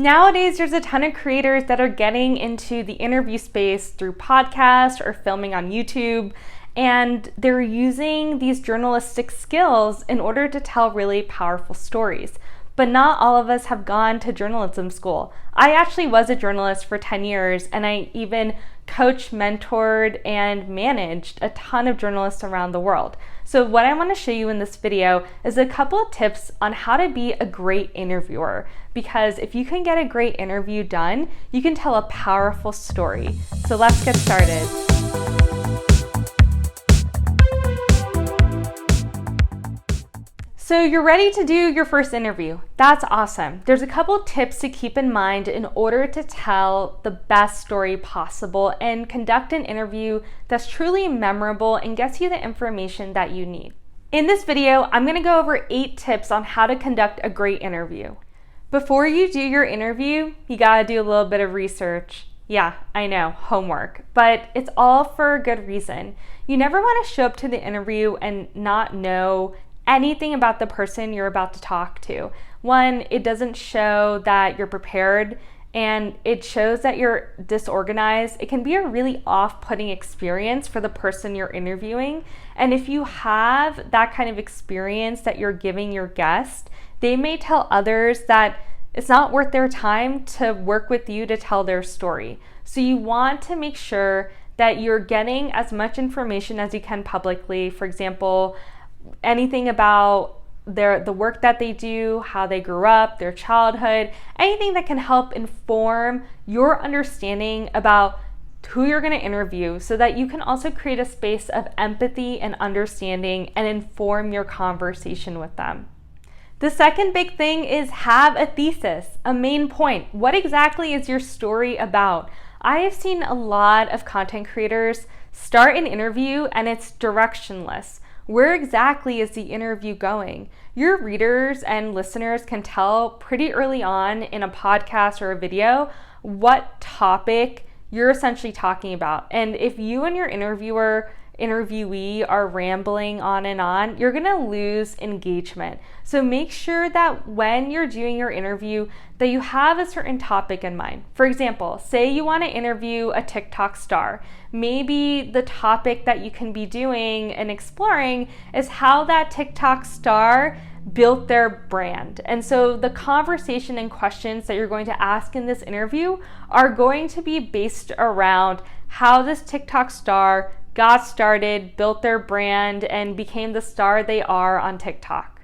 Nowadays, there's a ton of creators that are getting into the interview space through podcasts or filming on YouTube, and they're using these journalistic skills in order to tell really powerful stories. But not all of us have gone to journalism school. I actually was a journalist for 10 years, and I even coached, mentored, and managed a ton of journalists around the world. So what I want to show you in this video is a couple of tips on how to be a great interviewer. Because if you can get a great interview done, you can tell a powerful story. So let's get started. So you're ready to do your first interview. That's awesome. There's a couple tips to keep in mind in order to tell the best story possible and conduct an interview that's truly memorable and gets you the information that you need. In this video, I'm gonna go over 8 tips on how to conduct a great interview. Before you do your interview, you gotta do a little bit of research. Yeah, I know, homework, but it's all for a good reason. You never wanna show up to the interview and not know anything about the person you're about to talk to. One, it doesn't show that you're prepared, and it shows that you're disorganized. It can be a really off-putting experience for the person you're interviewing. And if you have that kind of experience that you're giving your guest, they may tell others that it's not worth their time to work with you to tell their story. So you want to make sure that you're getting as much information as you can publicly. For example, anything about the work that they do, how they grew up, their childhood, anything that can help inform your understanding about who you're going to interview, so that you can also create a space of empathy and understanding and inform your conversation with them. The second big thing is have a thesis, a main point. What exactly is your story about? I have seen a lot of content creators start an interview and it's directionless. Where exactly is the interview going? Your readers and listeners can tell pretty early on in a podcast or a video what topic you're essentially talking about. And if you and your interviewee are rambling on, you're gonna lose engagement. So make sure that when you're doing your interview that you have a certain topic in mind. For example, say you wanna interview a TikTok star. Maybe the topic that you can be doing and exploring is how that TikTok star built their brand. And so the conversation and questions that you're going to ask in this interview are going to be based around how this TikTok star got started, built their brand, and became the star they are on TikTok.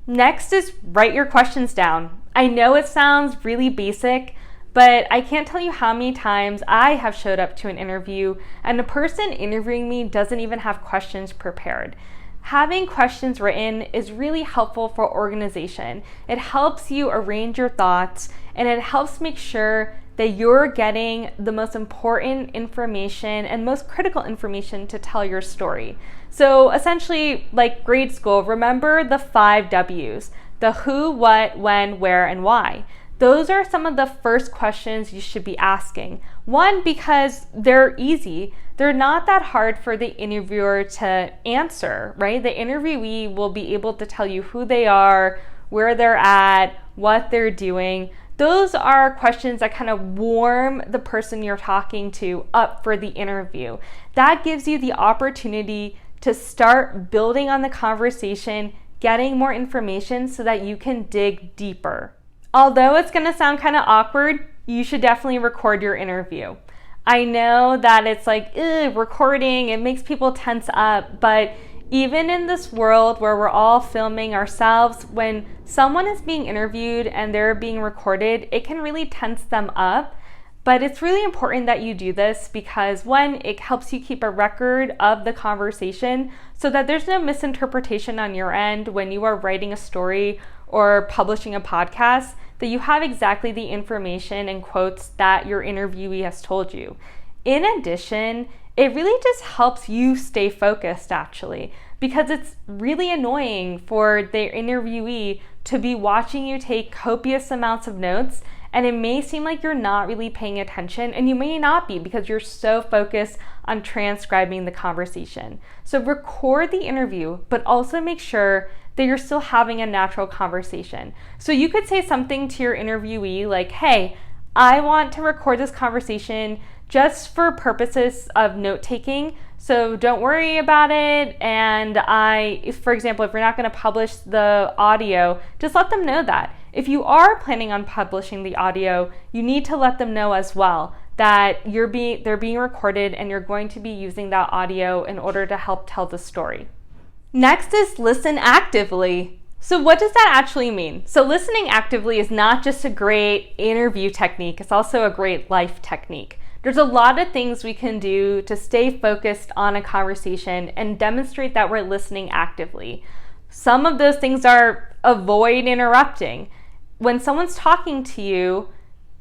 Next is write your questions down. I know it sounds really basic, but I can't tell you how many times I have showed up to an interview and the person interviewing me doesn't even have questions prepared. Having questions written is really helpful for organization. It helps you arrange your thoughts, and it helps make sure that you're getting the most important information and most critical information to tell your story. So essentially, like grade school, remember the 5 W's: the who, what, when, where, and why. Those are some of the first questions you should be asking. One, because they're easy. They're not that hard for the interviewer to answer, right? The interviewee will be able to tell you who they are, where they're at, what they're doing. Those are questions that kind of warm the person you're talking to up for the interview. That gives you the opportunity to start building on the conversation, getting more information so that you can dig deeper. Although it's gonna sound kind of awkward, you should definitely record your interview. I know that it's like, recording, it makes people tense up, but even in this world where we're all filming ourselves, when someone is being interviewed and they're being recorded, it can really tense them up. But it's really important that you do this because, one, it helps you keep a record of the conversation so that there's no misinterpretation on your end when you are writing a story or publishing a podcast, that you have exactly the information and quotes that your interviewee has told you. In addition, it really just helps you stay focused, actually, because it's really annoying for the interviewee to be watching you take copious amounts of notes, and it may seem like you're not really paying attention, and you may not be because you're so focused on transcribing the conversation. So record the interview, but also make sure that you're still having a natural conversation. So you could say something to your interviewee like, hey, I want to record this conversation just for purposes of note-taking, so don't worry about it. And for example, if you're not going to publish the audio, just let them know that. If you are planning on publishing the audio, you need to let them know as well that they're being recorded and you're going to be using that audio in order to help tell the story. Next is listen actively. So what does that actually mean? So listening actively is not just a great interview technique, it's also a great life technique. There's a lot of things we can do to stay focused on a conversation and demonstrate that we're listening actively. Some of those things are avoid interrupting. When someone's talking to you,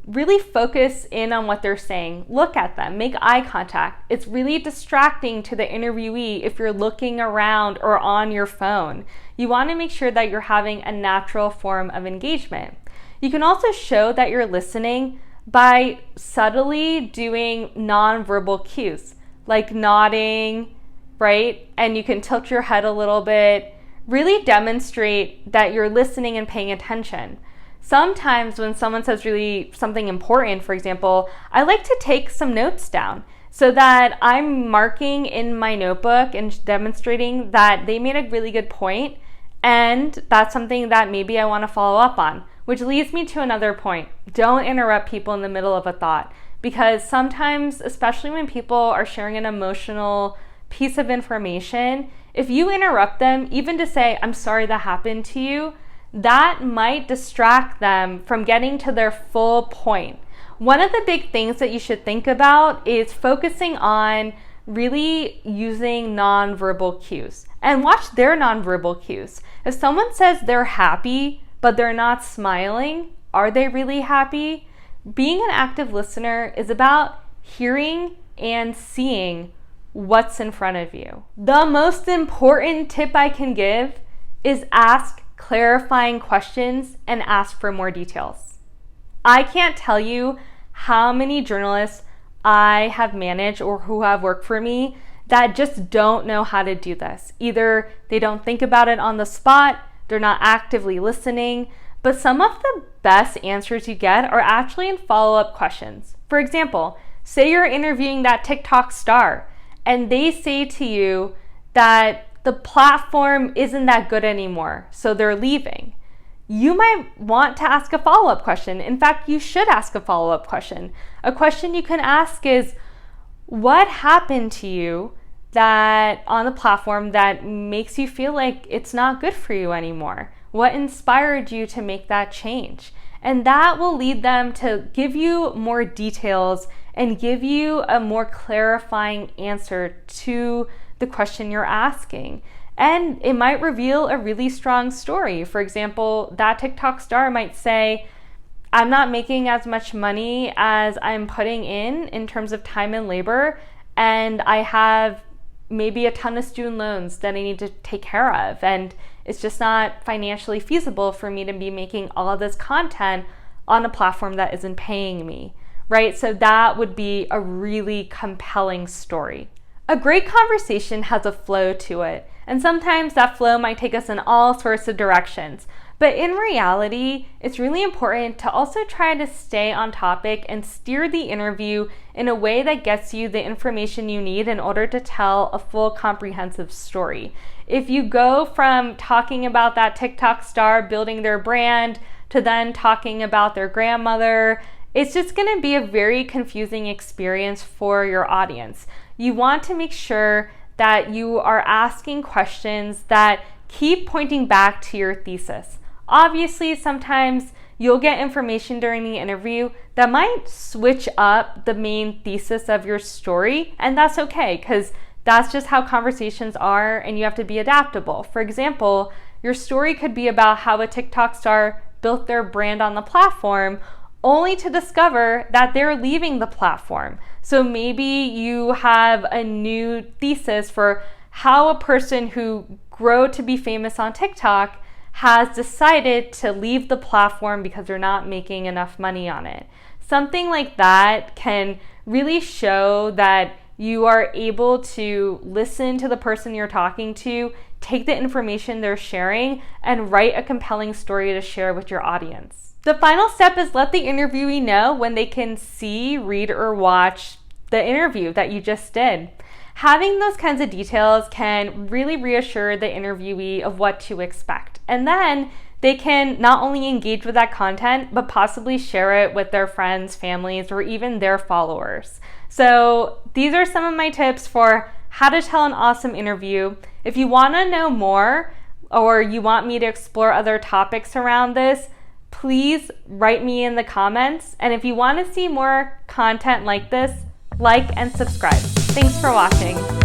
really focus in on what they're saying. Look at them, make eye contact. It's really distracting to the interviewee if you're looking around or on your phone. You want to make sure that you're having a natural form of engagement. You can also show that you're listening by subtly doing nonverbal cues, like nodding, right? And you can tilt your head a little bit. Really demonstrate that you're listening and paying attention. Sometimes when someone says really something important, for example, I like to take some notes down so that I'm marking in my notebook and demonstrating that they made a really good point, and that's something that maybe I want to follow up on. Which leads me to another point. Don't interrupt people in the middle of a thought, because sometimes, especially when people are sharing an emotional piece of information, if you interrupt them, even to say, I'm sorry that happened to you, that might distract them from getting to their full point. One of the big things that you should think about is focusing on really using nonverbal cues, and watch their nonverbal cues. If someone says they're happy, but they're not smiling, are they really happy? Being an active listener is about hearing and seeing what's in front of you. The most important tip I can give is ask clarifying questions and ask for more details. I can't tell you how many journalists I have managed or who have worked for me that just don't know how to do this. Either they don't think about it on the spot, they're not actively listening, but some of the best answers you get are actually in follow-up questions. For example, say you're interviewing that TikTok star and they say to you that the platform isn't that good anymore, so they're leaving. You might want to ask a follow-up question. In fact, you should ask a follow-up question. A question you can ask is, what happened to you that on the platform that makes you feel like it's not good for you anymore? What inspired you to make that change? And that will lead them to give you more details and give you a more clarifying answer to the question you're asking. And it might reveal a really strong story. For example, that TikTok star might say, I'm not making as much money as I'm putting in terms of time and labor, and I have maybe a ton of student loans that I need to take care of, and it's just not financially feasible for me to be making all of this content on a platform that isn't paying me, right? So that would be a really compelling story. A great conversation has a flow to it, and sometimes that flow might take us in all sorts of directions. But in reality, it's really important to also try to stay on topic and steer the interview in a way that gets you the information you need in order to tell a full comprehensive story. If you go from talking about that TikTok star building their brand to then talking about their grandmother, it's just going to be a very confusing experience for your audience. You want to make sure that you are asking questions that keep pointing back to your thesis. Obviously, sometimes you'll get information during the interview that might switch up the main thesis of your story, and that's okay, because that's just how conversations are, and you have to be adaptable. For example, your story could be about how a TikTok star built their brand on the platform, only to discover that they're leaving the platform. So maybe you have a new thesis for how a person who grew to be famous on TikTok has decided to leave the platform because they're not making enough money on it. Something like that can really show that you are able to listen to the person you're talking to, take the information they're sharing, and write a compelling story to share with your audience. The final step is let the interviewee know when they can see, read, or watch the interview that you just did. Having those kinds of details can really reassure the interviewee of what to expect. And then they can not only engage with that content, but possibly share it with their friends, families, or even their followers. So these are some of my tips for how to tell an awesome interview. If you want to know more, or you want me to explore other topics around this, please write me in the comments. And if you want to see more content like this, like and subscribe. Thanks for watching.